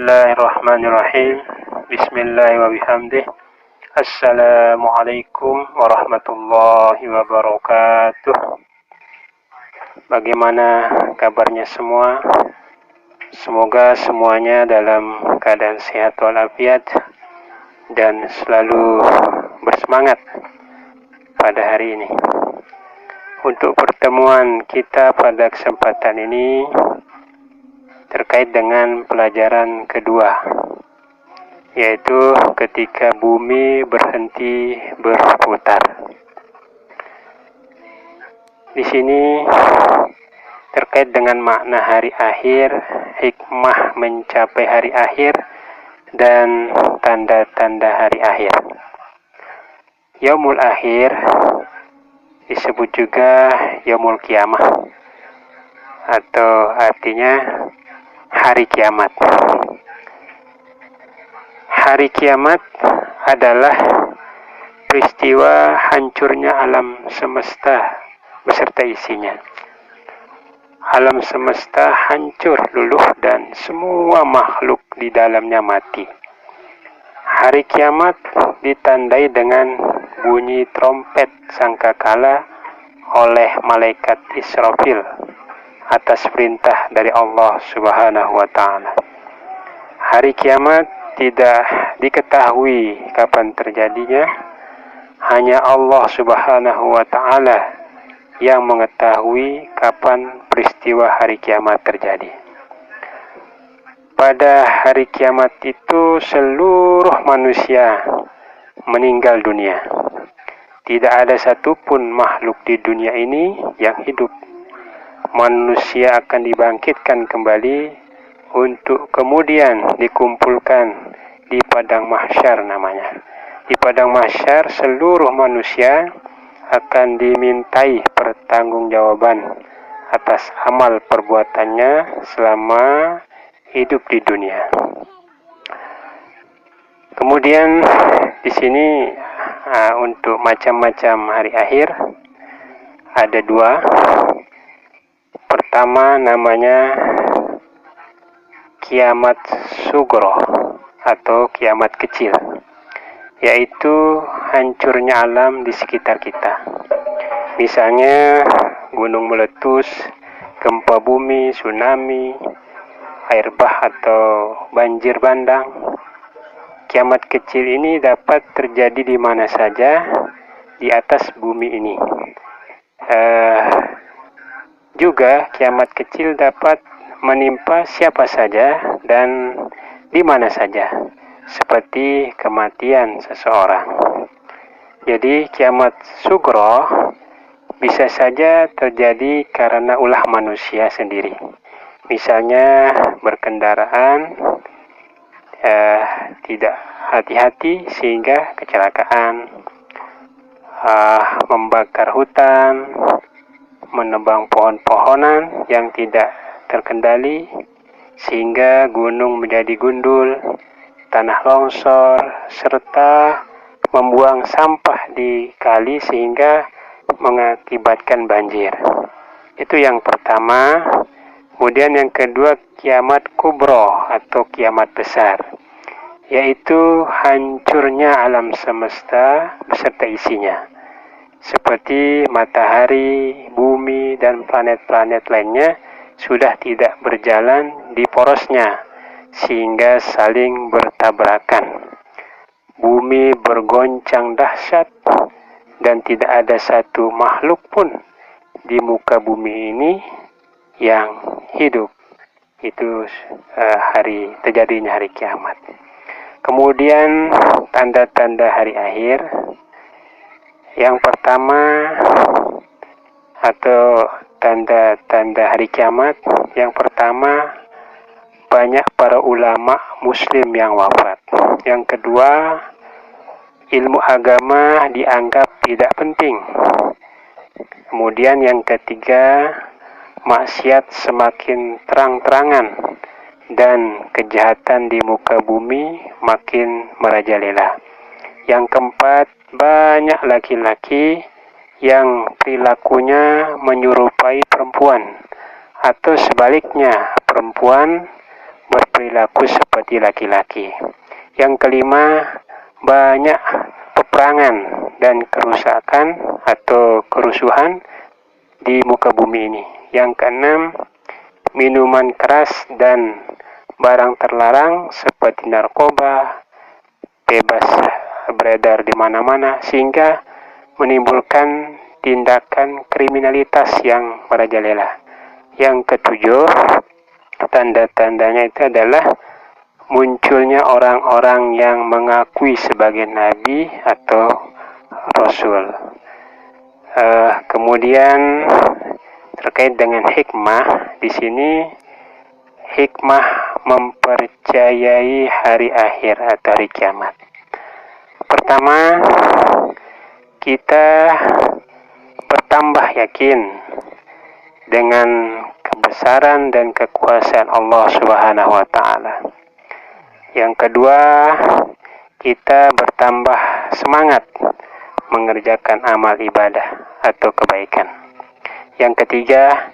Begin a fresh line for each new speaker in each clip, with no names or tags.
Bismillahirrahmanirrahim. Bismillahirrahmanirrahim. Assalamualaikum warahmatullahi wabarakatuh. Bagaimana kabarnya semua? Semoga semuanya dalam keadaan sehat walafiat dan selalu bersemangat pada hari ini. Untuk pertemuan kita pada kesempatan ini terkait dengan pelajaran kedua, yaitu ketika bumi berhenti berputar. Di sini terkait dengan makna hari akhir, hikmah mencapai hari akhir, dan tanda-tanda hari akhir. Yaumul akhir disebut juga Yaumul Kiamah, atau artinya hari kiamat. Hari kiamat adalah peristiwa hancurnya alam semesta beserta isinya. Alam semesta hancur luluh dan semua makhluk di dalamnya mati. Hari kiamat ditandai dengan bunyi trompet sangkakala oleh malaikat Israfil atas perintah dari Allah Subhanahu wa Ta'ala. Hari kiamat tidak diketahui kapan terjadinya, hanya Allah Subhanahu wa Ta'ala yang mengetahui kapan peristiwa hari kiamat terjadi. Pada hari kiamat itu seluruh manusia meninggal dunia. Tidak ada satupun makhluk di dunia ini yang hidup. Manusia akan dibangkitkan kembali untuk kemudian dikumpulkan di padang mahsyar namanya. Di padang mahsyar seluruh manusia akan dimintai pertanggungjawaban atas amal perbuatannya selama hidup di dunia. Kemudian di sini untuk macam-macam hari akhir ada dua. Pertama namanya kiamat sugro atau kiamat kecil, yaitu hancurnya alam di sekitar kita. Misalnya gunung meletus, gempa bumi, tsunami, air bah atau banjir bandang. Kiamat kecil ini dapat terjadi di mana saja di atas bumi ini. Juga kiamat kecil dapat menimpa siapa saja dan di mana saja, seperti kematian seseorang. Jadi kiamat sugro bisa saja terjadi karena ulah manusia sendiri. Misalnya berkendaraan tidak hati-hati sehingga kecelakaan, membakar hutan, menebang pohon-pohonan yang tidak terkendali sehingga gunung menjadi gundul, tanah longsor, serta membuang sampah di kali sehingga mengakibatkan banjir. Itu yang pertama. Kemudian yang kedua kiamat kubro atau kiamat besar, yaitu hancurnya alam semesta beserta isinya, seperti matahari, bumi, dan planet-planet lainnya sudah tidak berjalan di porosnya sehingga saling bertabrakan. Bumi bergoncang dahsyat dan tidak ada satu makhluk pun di muka bumi ini yang hidup. Itu terjadinya hari kiamat. Kemudian tanda-tanda hari akhir. Yang pertama atau tanda-tanda hari kiamat, yang pertama banyak para ulama muslim yang wafat. Yang kedua, ilmu agama dianggap tidak penting. Kemudian yang ketiga, maksiat semakin terang-terangan dan kejahatan di muka bumi makin merajalela. Yang keempat, banyak laki-laki yang perilakunya menyerupai perempuan, atau sebaliknya perempuan berperilaku seperti laki-laki. Yang kelima, banyak peperangan dan kerusakan atau kerusuhan di muka bumi ini. Yang keenam, minuman keras dan barang terlarang seperti narkoba bebas beredar di mana-mana sehingga menimbulkan tindakan kriminalitas yang merajalela. Yang ketujuh, tanda-tandanya itu adalah munculnya orang-orang yang mengakui sebagai nabi atau rasul. Kemudian terkait dengan hikmah, di sini hikmah mempercayai hari akhir atau hari kiamat. Pertama, kita bertambah yakin dengan kebesaran dan kekuasaan Allah Subhanahu wa taala. Yang kedua, kita bertambah semangat mengerjakan amal ibadah atau kebaikan. Yang ketiga,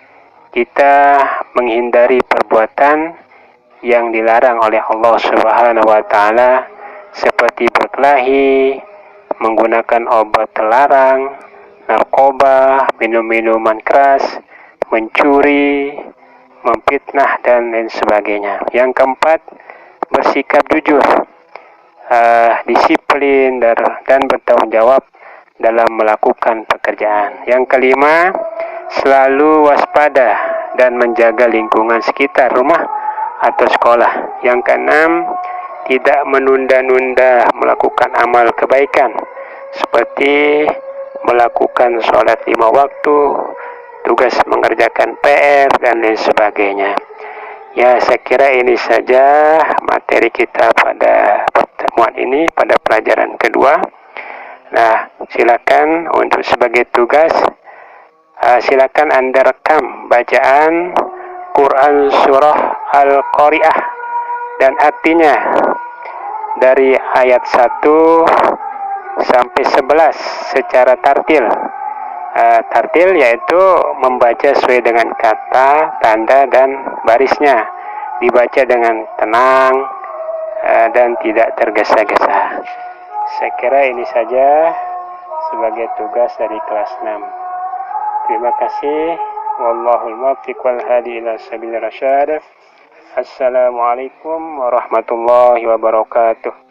kita menghindari perbuatan yang dilarang oleh Allah Subhanahu wa taala seperti berkelahi, menggunakan obat terlarang, narkoba, minum-minuman keras, mencuri, memfitnah dan lain sebagainya. Yang keempat, bersikap jujur, disiplin dan bertanggung jawab dalam melakukan pekerjaan. Yang kelima, selalu waspada dan menjaga lingkungan sekitar rumah atau sekolah. Yang keenam, tidak menunda-nunda melakukan amal kebaikan seperti melakukan sholat 5 waktu, tugas mengerjakan PR dan lain sebagainya. Ya, saya kira ini saja materi kita pada pertemuan ini, pada pelajaran kedua. Nah, silakan untuk sebagai tugas, silakan Anda rekam bacaan Quran Surah Al-Qari'ah dan artinya dari ayat 1 sampai 11 secara tartil. Tartil yaitu membaca sesuai dengan kata, tanda, dan barisnya. Dibaca dengan tenang dan tidak tergesa-gesa. Saya kira ini saja sebagai tugas dari kelas 6. Terima kasih. Wallahul muwaffiq wal hadi ila sabilir rasyad. Assalamualaikum warahmatullahi wabarakatuh.